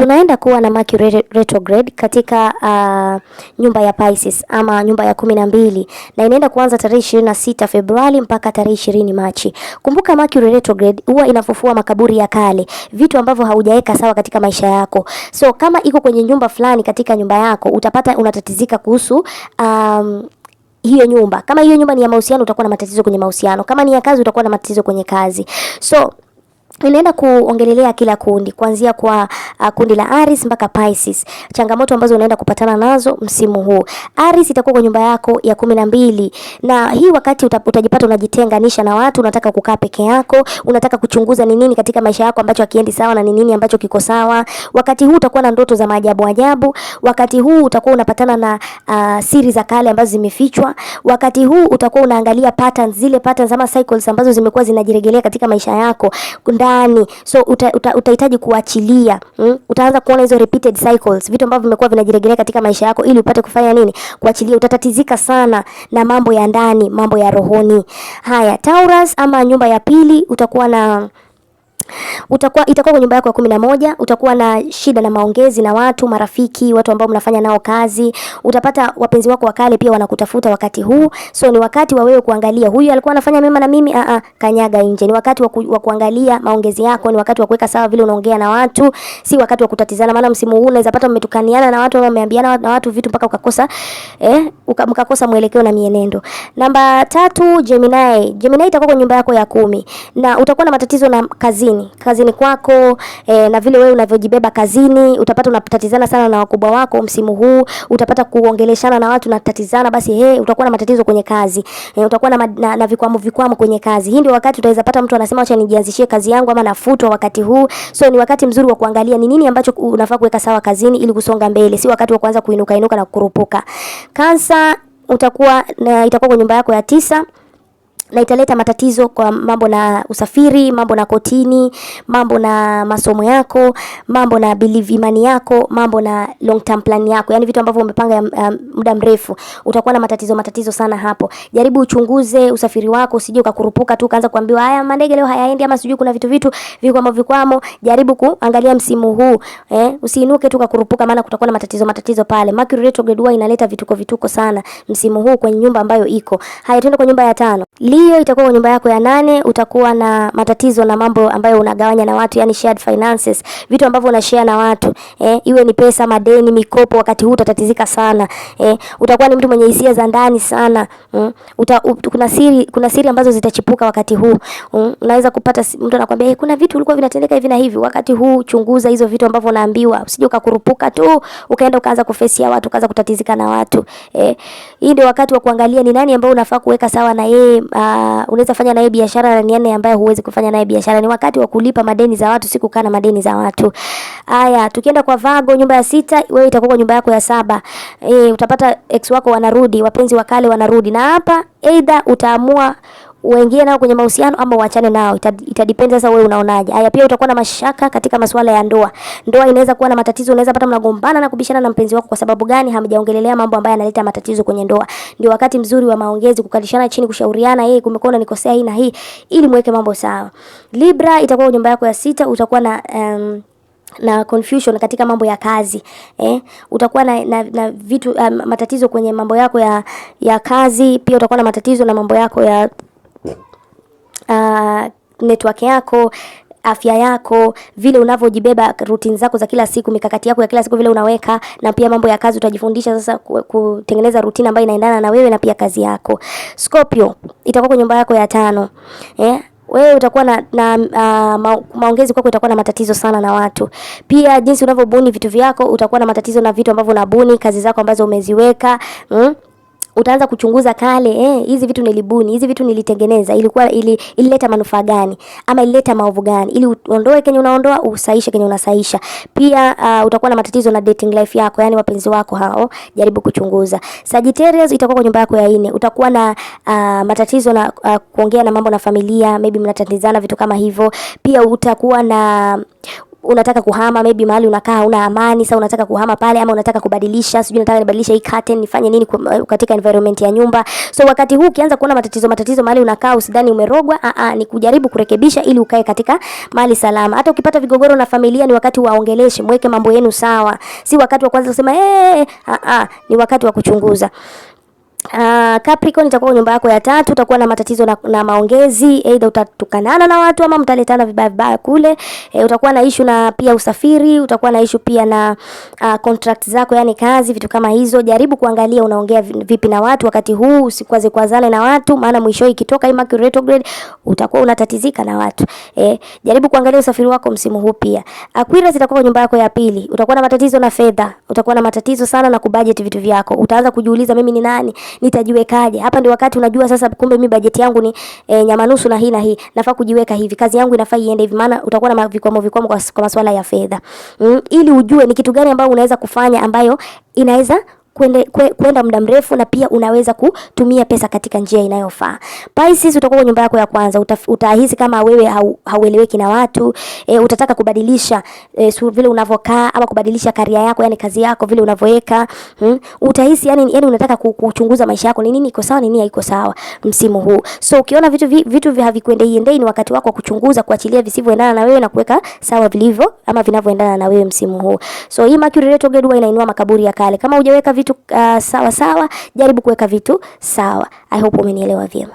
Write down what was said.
Tunaenda kuwa na Mercury retrograde katika nyumba ya Pisces ama nyumba ya 12 na inaenda kuanza tarehe 26 Februari mpaka tarehe 20 Machi. Kumbuka Mercury retrograde huwa inafufua makaburi ya kale, vitu ambavyo haujaweka sawa katika maisha yako. So kama iko kwenye nyumba fulani katika nyumba yako, utapata unatatizika kuhusu hiyo nyumba. Kama hiyo nyumba ni ya mahusiano, utakuwa na matatizo kwenye mahusiano. Kama ni ya kazi, utakuwa na matatizo kwenye kazi. So inaenda kuongelelea kila kundi kuanzia kwa kundi la Aries mpaka Pisces. Changamoto ambazo unaenda kupatana nazo msimu huu. Aries itakuwa kwa nyumba yako ya 12 na hii wakati utajipata unajitenganisha na watu, unataka kukaa peke yako, unataka kuchunguza ni nini katika maisha yako ambacho hakiendi sawa na ni nini ambacho kiko sawa. Wakati huu utakuwa na ndoto za maajabu ajabu. Wakati huu utakuwa unapatana na siri za kale ambazo zimefichwa. Wakati huu utakuwa unaangalia patterns, zile patterns ama cycles ambazo zimekuwa zinajirejelea katika maisha yako ndani. So utahitaji kuachilia. Utaanza kuona hizo repeated cycles, vitu ambavyo vimekuwa vinajirejelea katika maisha yako, ili upate kufanya nini? Kuachilia. Utatatizika sana na mambo ya ndani, mambo ya rohoni. Haya, Taurus ama nyumba ya pili, itakuwa kwa nyumba yako ya 11. Utakuwa na shida na maongezi na watu, marafiki, watu ambao mnafanya nao kazi. Utapata wapenzi wako wa kale pia wanakutafuta wakati huu. So ni wakati wa wewe kuangalia, huyu alikuwa anafanya mema na mimi, kanyaga nje. Ni wakati wa kuangalia maongezi yako, ni wakati wa kuweka sawa vile unaongea na watu, si wakati wa kutatizana. Maana msimu huu unaweza pata mmetukaniana na watu au mmeambiana na watu vitu mpaka mkakosa mwelekeo na mienendo. Namba 3, Gemini. Gemini itakuwa kwa nyumba yako ya 10 na utakuwa na matatizo na kazini kwako, na vile wewe unavyojibeba kazini. Utapata unatatizana sana na wakubwa wako msimu huu. Utapata kuongeleshana na watu na tatizana, basi utakuwa na matatizo kwenye kazi. Utakuwa na vikwamo kwenye kazi. Hii ndio wakati utaweza pata mtu anasema acha nijianzishie kazi yangu ama nafutwa wakati huu. So ni wakati mzuri wa kuangalia ni nini ambacho unafaa kuweka sawa kazini ili kusonga mbele, si wakati wa kuanza kuinuka na kukurupuka. Cancer itakuwa kwa nyumba yako ya 9 na italeta matatizo kwa mambo na usafiri, mambo na kotini, mambo na masomo yako, mambo na imani yako, mambo na long term plan yako. Yaani vitu ambavyo umepanga muda mrefu. Utakuwa na matatizo sana hapo. Jaribu uchunguze usafiri wako, usije ukakurupuka tu kaanza kuambiwa haya mandege leo hayaendi ama sijui kuna vitu vikwamo. Jaribu kuangalia msimu huu. Usiinuke tu ukakurupuka, maana kutakuwa na matatizo pale. Mercury retrograde huwa inaleta vituko sana msimu huu kwenye nyumba ambayo iko. Haya, twende kwa nyumba ya 5. Leo itakuwa kwa nyumba yako ya 8. Utakuwa na matatizo na mambo ambayo unagawanya na watu, yani shared finances, vitu ambavyo unashare na watu. Iwe ni pesa, madeni, mikopo. Wakati huu utatatizika sana. Utakuwa ni mtu mwenye hisia za ndani sana. Kuna siri ambazo zitachipuka wakati huu. Unaweza kupata mtu anakuambia kuna vitu ulikuwa vinatendeka hivi na hivi. Wakati huu chunguza hizo vitu ambavyo unaambiwa, usije ukakurupuka tu ukaenda ukaanza kufesia watu, ukaanza kutatizika na watu. Hii ndio wakati wa kuangalia ni nani ambaye unafaa kuweka sawa na yeye. Unaweza fanya naye biashara na nani ambaye huwezi kufanya naye biashara. Ni wakati wa kulipa madeni za watu, si kukaa na madeni za watu. Haya, tukienda kwa Virgo nyumba ya 6, wewe itakuwa kwa nyumba yako ya 7. Utapata ex wako wanarudi, wapenzi wa kale wanarudi. Na hapa either utaamua uingie nao kwenye mahusiano ama uachane nao. Itadepend sasa wewe unaonaje. Haya, pia utakuwa na mashaka katika masuala ya ndoa. Ndoa inaweza kuwa na matatizo, unaweza pata mnagombana na kubishana na mpenzi wako. Kwa sababu gani? Hamjaongelelea mambo ambayo yanaleta matatizo kwenye ndoa. Ndio wakati mzuri wa maongezi, kukalishana chini, kushauriana, kumekuwa unanikosea hii na hii, ili muweke mambo sawa. Libra itakuwa nyumba yako ya 6. Utakuwa na confusion katika mambo ya kazi. Utakuwa na vitu matatizo kwenye mambo yako ya kazi. Pia utakuwa na matatizo na mambo yako ya network yako, afya yako, vile unavyojibeba, routine zako za kila siku, mikakati yako ya kila siku vile unaweka. Na pia mambo ya kazi utajifundisha sasa kutengeneza routine ambayo inaendana na wewe na pia kazi yako. Scorpio itakuwa kwa nyumba yako ya 5. Wewe utakuwa na maongezi kwako itakuwa na matatizo sana na watu. Pia jinsi unavyobuni vitu vyako, utakuwa na matatizo na vitu ambavyo unabuni, kazi zako ambazo umeziweka. Utaanza kuchunguza kale, hizi vitu nilibuni, hizi vitu nilitengeneza, ilileta manufaa gani ama ilileta maovu gani, ili uondoe kenye unaondoa, usaishe kenye unasaisha. Pia utakuwa na matatizo na dating life yako, yani wapenzi wako hao, jaribu kuchunguza. Sagittarius itakuwa kwa nyumba yako ya 4. Utakuwa na matatizo na kuongea na mambo na familia, maybe mnatatizana vitu kama hivyo. Pia utakuwa na unataka kuhama, maybe mahali unakaa hauna amani, sasa unataka kuhama pale, ama unataka kubadilisha, sijui nataka nibadilisha hii curtain, nifanye nini katika environment ya nyumba. So wakati huu ukianza kuona matatizo mahali unakaa, usidhani umerogwa. Ni kujaribu kurekebisha ili ukae katika mahali salama. Hata ukipata vigogoro na familia, ni wakati waongeleshe, mweke mambo yenu sawa. Si wakati wa kwanza kusema ni wakati wa kuchunguza. Capricorn, itakuwa nyumba yako ya tatu, utakuwa na matatizo na maongezi, either utatukanana na watu ama mtaletana vibaya kule. Utakuwa na issue na pia usafiri, utakuwa na issue pia na contract zako, yani kazi, vitu kama hizo. Jaribu kuangalia unaongea vipi na watu wakati huu, usikwaze kwazane na watu, maana mwisho ikitoka hii Mercury retrograde utakuwa unatatizika na watu. Jaribu kuangalia usafiri wako msimu huu pia. Aquarius, itakuwa nyumba yako ya pili, utakuwa na matatizo na fedha, utakuwa na matatizo sana na kubudget vitu vyako. Utaanza kujiuliza, mimi ni nani? Nitajiwekaje? Hapa ndio wakati unajua sasa, kumbe mimi budget yangu ni nyama nusu na hii, nafaa kujiweka hivi, kazi yangu inafaa iende hivi, maana utakuwa na vikwamo kwa masuala ya fedha. Ili ujue ni kitu gani ambayo unaweza kufanya ambayo inaweza kwenda muda mrefu, na pia unaweza kutumia pesa katika njia inayofaa. Pisces, utakuwa nyumba yako ya kwanza, utahisi kama wewe haueleweki na watu, utataka kubadilisha vile unavokaa, ama kubadilisha career yako, yani kazi yako vile unavoweka. Utahisi yani unataka kuchunguza maisha yako, ni nini iko sawa, ni nini haiko sawa msimu huu. So ukiona vitu havikwendei, ni wakati wako kuchunguza, kuachilia visivyoendana na wewe na kuweka sawa vilivyo ama vinavyoendana na wewe msimu huu. So hii Mercury retrograde huwa inainua makaburi ya kale. Kama hujaweka vitu sawa, jaribu kuweka vitu sawa. I hope umenielewa vyema.